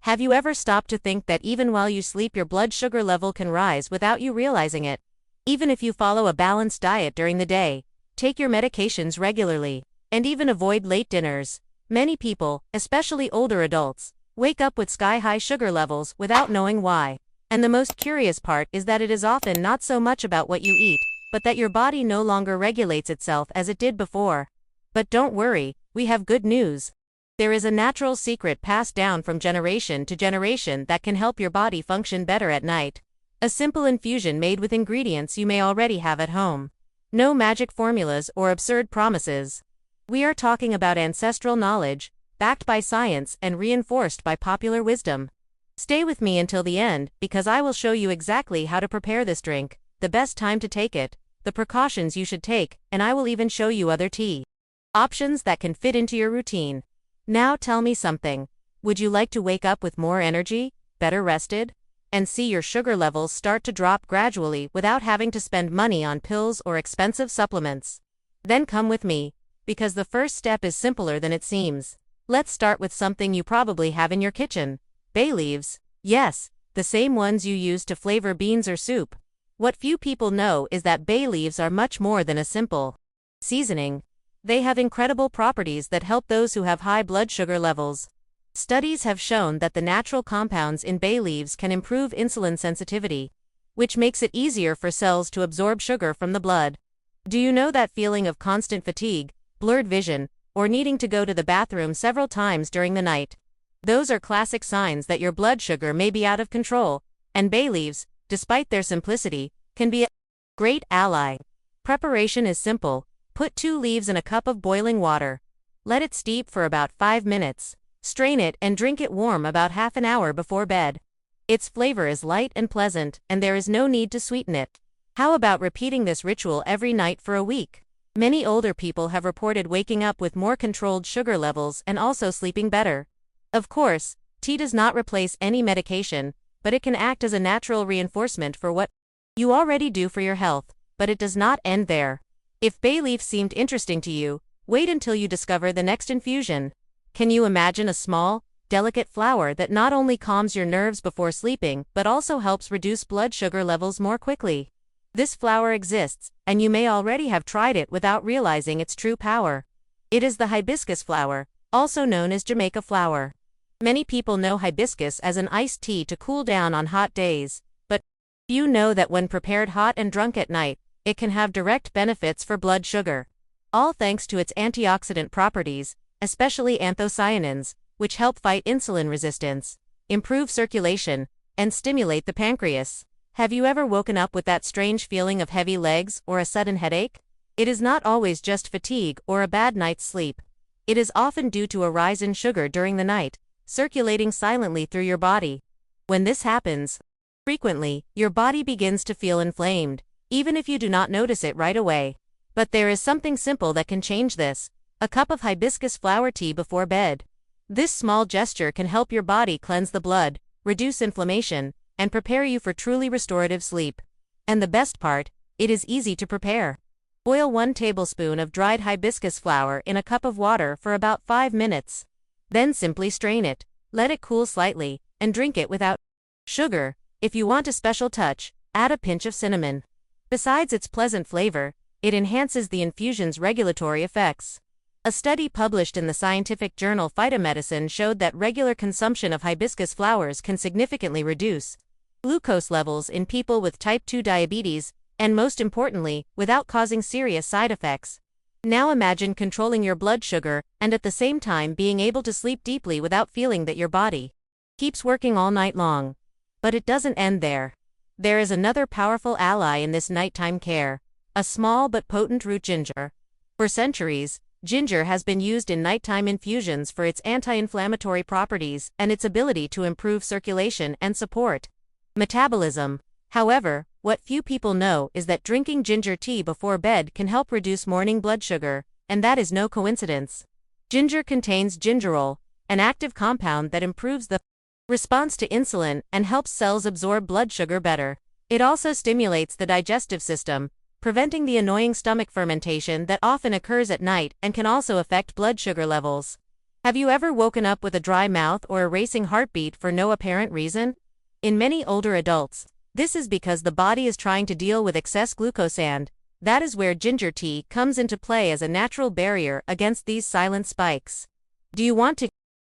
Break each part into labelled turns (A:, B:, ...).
A: Have you ever stopped to think that even while you sleep your blood sugar level can rise without you realizing it? Even if you follow a balanced diet during the day, take your medications regularly, and even avoid late dinners, many people, especially older adults, wake up with sky-high sugar levels without knowing why. And the most curious part is that it is often not so much about what you eat, but that your body no longer regulates itself as it did before. But don't worry, we have good news. There is a natural secret passed down from generation to generation that can help your body function better at night. A simple infusion made with ingredients you may already have at home. No magic formulas or absurd promises. We are talking about ancestral knowledge, backed by science and reinforced by popular wisdom. Stay with me until the end, because I will show you exactly how to prepare this drink, the best time to take it, the precautions you should take, and I will even show you other tea options that can fit into your routine. Now tell me something. Would you like to wake up with more energy, better rested, and see your sugar levels start to drop gradually without having to spend money on pills or expensive supplements? Then come with me, because the first step is simpler than it seems. Let's start with something you probably have in your kitchen. Bay leaves. Yes, the same ones you use to flavor beans or soup. What few people know is that bay leaves are much more than a simple seasoning. They have incredible properties that help those who have high blood sugar levels. Studies have shown that the natural compounds in bay leaves can improve insulin sensitivity, which makes it easier for cells to absorb sugar from the blood. Do you know that feeling of constant fatigue, blurred vision, or needing to go to the bathroom several times during the night? Those are classic signs that your blood sugar may be out of control, and bay leaves, despite their simplicity, can be a great ally. Preparation is simple. Put 2 leaves in a cup of boiling water. Let it steep for about 5 minutes. Strain it and drink it warm about half an hour before bed. Its flavor is light and pleasant, and there is no need to sweeten it. How about repeating this ritual every night for a week? Many older people have reported waking up with more controlled sugar levels and also sleeping better. Of course, tea does not replace any medication, but it can act as a natural reinforcement for what you already do for your health, but it does not end there. If bay leaf seemed interesting to you, wait until you discover the next infusion. Can you imagine a small, delicate flower that not only calms your nerves before sleeping but also helps reduce blood sugar levels more quickly? This flower exists, and you may already have tried it without realizing its true power. It is the hibiscus flower, also known as Jamaica flower. Many people know hibiscus as an iced tea to cool down on hot days, but few know that when prepared hot and drunk at night, it can have direct benefits for blood sugar. All thanks to its antioxidant properties, especially anthocyanins, which help fight insulin resistance, improve circulation, and stimulate the pancreas. Have you ever woken up with that strange feeling of heavy legs or a sudden headache? It is not always just fatigue or a bad night's sleep. It is often due to a rise in sugar during the night, circulating silently through your body. When this happens frequently, your body begins to feel inflamed, even if you do not notice it right away. But there is something simple that can change this: a cup of hibiscus flower tea before bed. This small gesture can help your body cleanse the blood, reduce inflammation, and prepare you for truly restorative sleep. And the best part, it is easy to prepare. Boil 1 tablespoon of dried hibiscus flower in a cup of water for about 5 minutes. Then simply strain it, let it cool slightly, and drink it without sugar. If you want a special touch, add a pinch of cinnamon. Besides its pleasant flavor, it enhances the infusion's regulatory effects. A study published in the scientific journal Phytomedicine showed that regular consumption of hibiscus flowers can significantly reduce glucose levels in people with type 2 diabetes, and most importantly, without causing serious side effects. Now imagine controlling your blood sugar and at the same time being able to sleep deeply without feeling that your body keeps working all night long. But it doesn't end there. There is another powerful ally in this nighttime care: a small but potent root ginger. For centuries, ginger has been used in nighttime infusions for its anti-inflammatory properties and its ability to improve circulation and support metabolism. However, what few people know is that drinking ginger tea before bed can help reduce morning blood sugar, and that is no coincidence. Ginger contains gingerol, an active compound that improves the response to insulin and helps cells absorb blood sugar better. It also stimulates the digestive system, preventing the annoying stomach fermentation that often occurs at night and can also affect blood sugar levels. Have you ever woken up with a dry mouth or a racing heartbeat for no apparent reason? In many older adults, this is because the body is trying to deal with excess glucose, and that is where ginger tea comes into play as a natural barrier against these silent spikes. Do you want to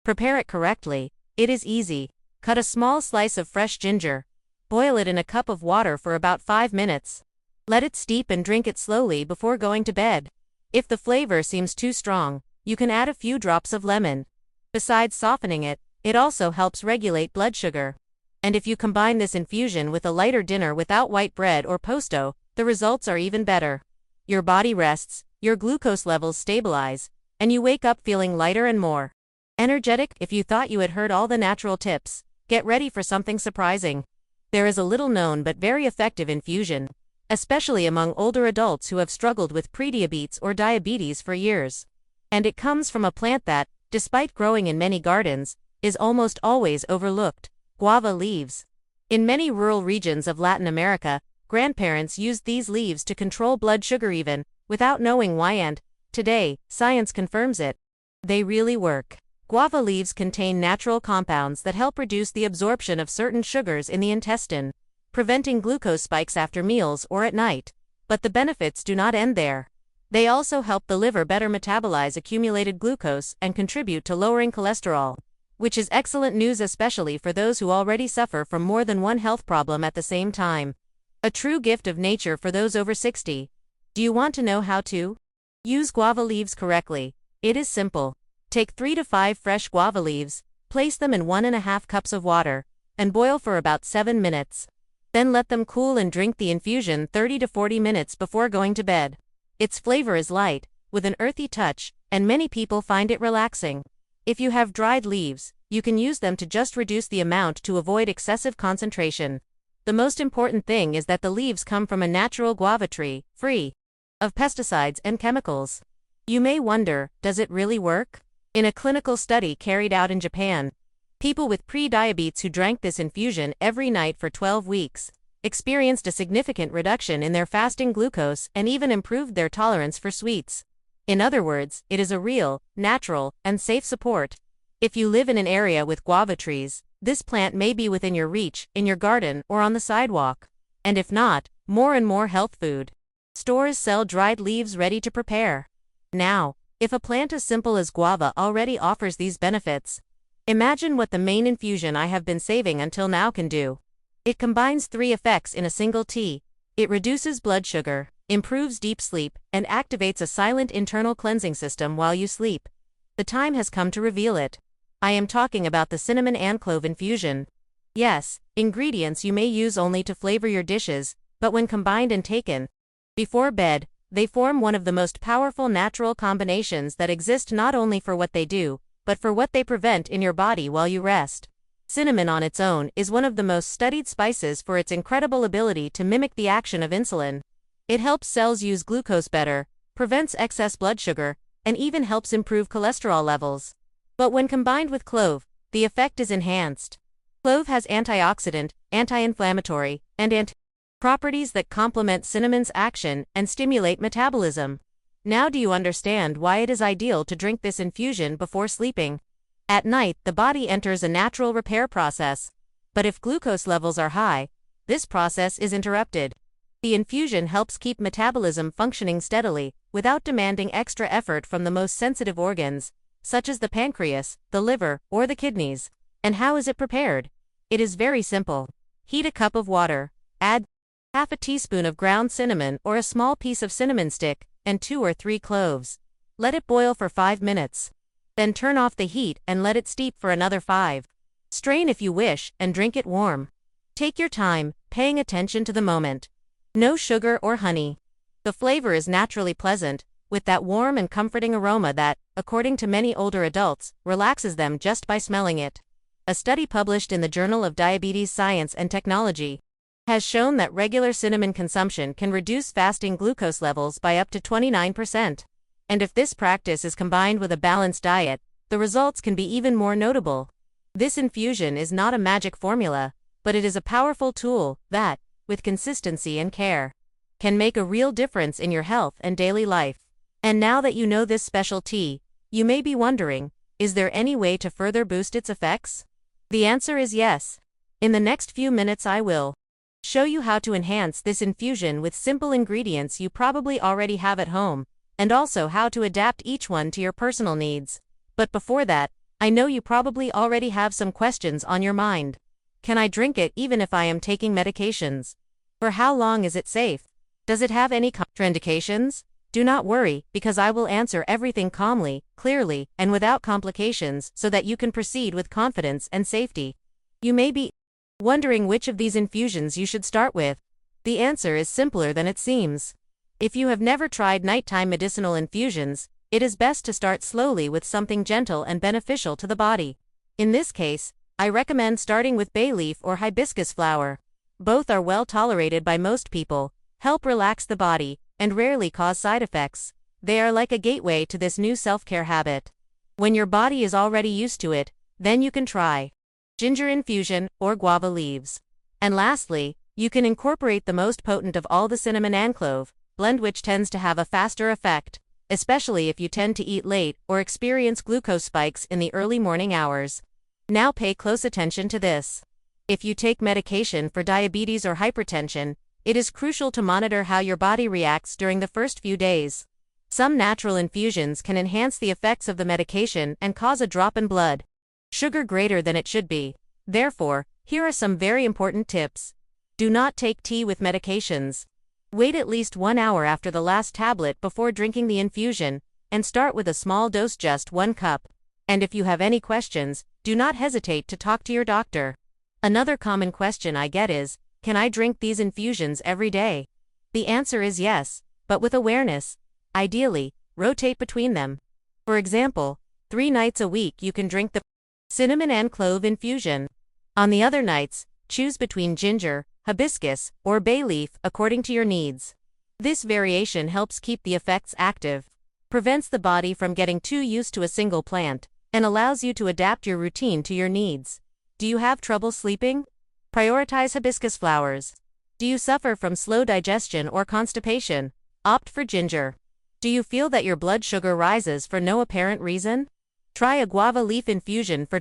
A: prepare it correctly? It is easy. Cut a small slice of fresh ginger. Boil it in a cup of water for about 5 minutes. Let it steep and drink it slowly before going to bed. If the flavor seems too strong, you can add a few drops of lemon. Besides softening it, it also helps regulate blood sugar. And if you combine this infusion with a lighter dinner without white bread or pesto, the results are even better. Your body rests, your glucose levels stabilize, and you wake up feeling lighter and more energetic. If you thought you had heard all the natural tips, get ready for something surprising. There is a little known but very effective infusion, especially among older adults who have struggled with prediabetes or diabetes for years. And it comes from a plant that, despite growing in many gardens, is almost always overlooked: guava leaves. In many rural regions of Latin America, grandparents used these leaves to control blood sugar even without knowing why, and today, science confirms it. They really work. Guava leaves contain natural compounds that help reduce the absorption of certain sugars in the intestine, preventing glucose spikes after meals or at night. But the benefits do not end there. They also help the liver better metabolize accumulated glucose and contribute to lowering cholesterol, which is excellent news especially for those who already suffer from more than one health problem at the same time. A true gift of nature for those over 60. Do you want to know how to use guava leaves correctly? It is simple. Take 3 to 5 fresh guava leaves, place them in 1.5 cups of water, and boil for about 7 minutes. Then let them cool and drink the infusion 30 to 40 minutes before going to bed. Its flavor is light, with an earthy touch, and many people find it relaxing. If you have dried leaves, you can use them to just reduce the amount to avoid excessive concentration. The most important thing is that the leaves come from a natural guava tree, free of pesticides and chemicals. You may wonder, does it really work? In a clinical study carried out in Japan, people with pre-diabetes who drank this infusion every night for 12 weeks experienced a significant reduction in their fasting glucose and even improved their tolerance for sweets. In other words, it is a real, natural, and safe support. If you live in an area with guava trees, this plant may be within your reach, in your garden or on the sidewalk. And if not, more and more health food stores sell dried leaves ready to prepare. Now, if a plant as simple as guava already offers these benefits, imagine what the main infusion I have been saving until now can do. It combines 3 effects in a single tea. It reduces blood sugar, improves deep sleep, and activates a silent internal cleansing system while you sleep. The time has come to reveal it. I am talking about the cinnamon and clove infusion. Yes, ingredients you may use only to flavor your dishes, but when combined and taken before bed, they form one of the most powerful natural combinations that exist, not only for what they do, but for what they prevent in your body while you rest. Cinnamon on its own is one of the most studied spices for its incredible ability to mimic the action of insulin. It helps cells use glucose better, prevents excess blood sugar, and even helps improve cholesterol levels. But when combined with clove, the effect is enhanced. Clove has antioxidant, anti-inflammatory, and properties that complement cinnamon's action and stimulate metabolism. Now do you understand why it is ideal to drink this infusion before sleeping? At night, the body enters a natural repair process. But if glucose levels are high, this process is interrupted. The infusion helps keep metabolism functioning steadily, without demanding extra effort from the most sensitive organs, such as the pancreas, the liver, or the kidneys. And how is it prepared? It is very simple. Heat a cup of water, add half a teaspoon of ground cinnamon or a small piece of cinnamon stick, and 2 or 3 cloves. Let it boil for 5 minutes. Then turn off the heat and let it steep for another 5. Strain if you wish and drink it warm. Take your time, paying attention to the moment. No sugar or honey. The flavor is naturally pleasant, with that warm and comforting aroma that, according to many older adults, relaxes them just by smelling it. A study published in the Journal of Diabetes Science and Technology has shown that regular cinnamon consumption can reduce fasting glucose levels by up to 29%. And if this practice is combined with a balanced diet, the results can be even more notable. This infusion is not a magic formula, but it is a powerful tool that, with consistency and care, can make a real difference in your health and daily life. And now that you know this special tea, you may be wondering, Is there any way to further boost its effects? The answer is yes. In the next few minutes I will show you how to enhance this infusion with simple ingredients you probably already have at home, and also how to adapt each one to your personal needs. But before that, I know you probably already have some questions on your mind. Can I drink it even if I am taking medications? For how long is it safe? Does it have any contraindications? Do not worry, because I will answer everything calmly, clearly, and without complications so that you can proceed with confidence and safety. You may be wondering which of these infusions you should start with. The answer is simpler than it seems. If you have never tried nighttime medicinal infusions, it is best to start slowly with something gentle and beneficial to the body. In this case, I recommend starting with bay leaf or hibiscus flower. Both are well tolerated by most people, help relax the body, and rarely cause side effects. They are like a gateway to this new self-care habit. When your body is already used to it, then you can try ginger infusion or guava leaves. And lastly, you can incorporate the most potent of all, the cinnamon and clove blend, which tends to have a faster effect, especially if you tend to eat late or experience glucose spikes in the early morning hours. Now pay close attention to this. If you take medication for diabetes or hypertension, it is crucial to monitor how your body reacts during the first few days. Some natural infusions can enhance the effects of the medication and cause a drop in blood sugar greater than it should be. Therefore, here are some very important tips. Do not take tea with medications. Wait at least 1 hour after the last tablet before drinking the infusion, and start with a small dose, just 1 cup. And if you have any questions, do not hesitate to talk to your doctor. Another common question I get is, can I drink these infusions every day? The answer is yes, but with awareness. Ideally, rotate between them. For example, 3 nights a week you can drink the cinnamon and clove infusion. On the other nights, choose between ginger, hibiscus, or bay leaf according to your needs. This variation helps keep the effects active, prevents the body from getting too used to a single plant, and allows you to adapt your routine to your needs. Do you have trouble sleeping? Prioritize hibiscus flowers. Do you suffer from slow digestion or constipation? Opt for ginger. Do you feel that your blood sugar rises for no apparent reason? Try a guava leaf infusion for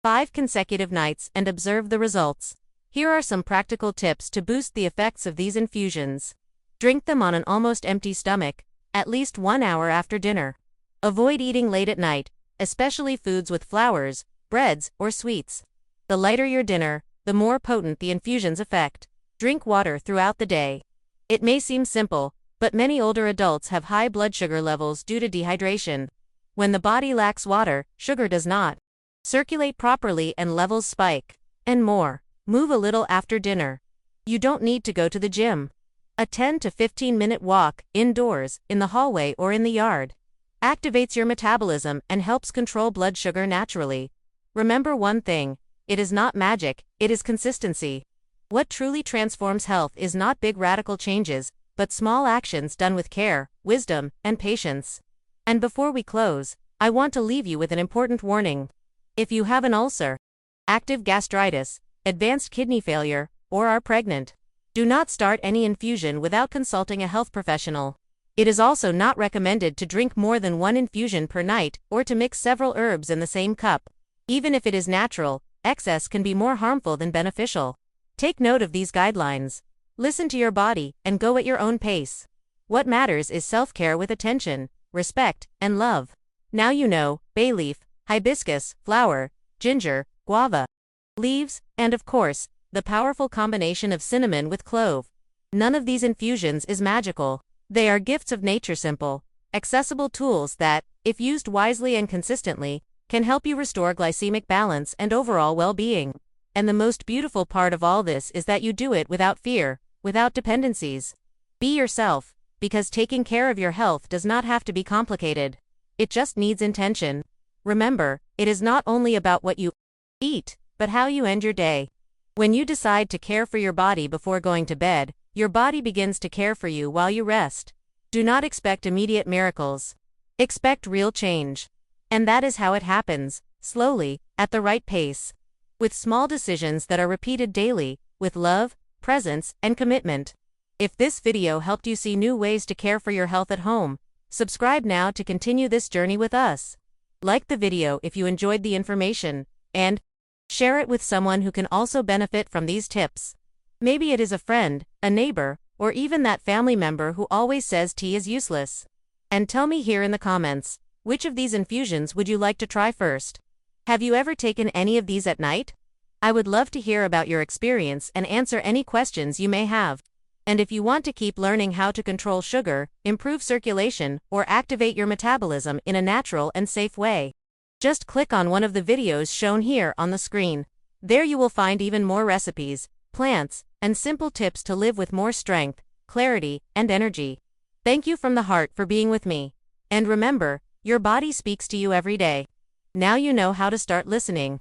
A: 5 consecutive nights and observe the results. Here are some practical tips to boost the effects of these infusions. Drink them on an almost empty stomach, at least 1 hour after dinner. Avoid eating late at night, especially foods with flours, breads, or sweets. The lighter your dinner, the more potent the infusion's effect. Drink water throughout the day. It may seem simple, but many older adults have high blood sugar levels due to dehydration. When the body lacks water, sugar does not circulate properly and levels spike. And more. Move a little after dinner. You don't need to go to the gym. A 10 to 15-minute walk, indoors, in the hallway or in the yard, activates your metabolism and helps control blood sugar naturally. Remember one thing. It is not magic, it is consistency. What truly transforms health is not big radical changes, but small actions done with care, wisdom, and patience. And before we close, I want to leave you with an important warning. If you have an ulcer, active gastritis, advanced kidney failure, or are pregnant, do not start any infusion without consulting a health professional. It is also not recommended to drink more than 1 infusion per night or to mix several herbs in the same cup. Even if it is natural, excess can be more harmful than beneficial. Take note of these guidelines. Listen to your body and go at your own pace. What matters is self-care with attention, respect, and love. Now you know, bay leaf, hibiscus, flower, ginger, guava leaves, and of course, the powerful combination of cinnamon with clove. None of these infusions is magical. They are gifts of nature, simple, accessible tools that, if used wisely and consistently, can help you restore glycemic balance and overall well-being. And the most beautiful part of all this is that you do it without fear, without dependencies. Be yourself, because taking care of your health does not have to be complicated. It just needs intention. Remember, it is not only about what you eat, but how you end your day. When you decide to care for your body before going to bed, your body begins to care for you while you rest. Do not expect immediate miracles. Expect real change. And that is how it happens, slowly, at the right pace. With small decisions that are repeated daily, with love, presence, and commitment. If this video helped you see new ways to care for your health at home, subscribe now to continue this journey with us. Like the video if you enjoyed the information, and share it with someone who can also benefit from these tips. Maybe it is a friend, a neighbor, or even that family member who always says tea is useless. And tell me here in the comments, which of these infusions would you like to try first? Have you ever taken any of these at night? I would love to hear about your experience and answer any questions you may have. And if you want to keep learning how to control sugar, improve circulation, or activate your metabolism in a natural and safe way, just click on one of the videos shown here on the screen. There you will find even more recipes, plants, and simple tips to live with more strength, clarity, and energy. Thank you from the heart for being with me. And remember, your body speaks to you every day. Now you know how to start listening.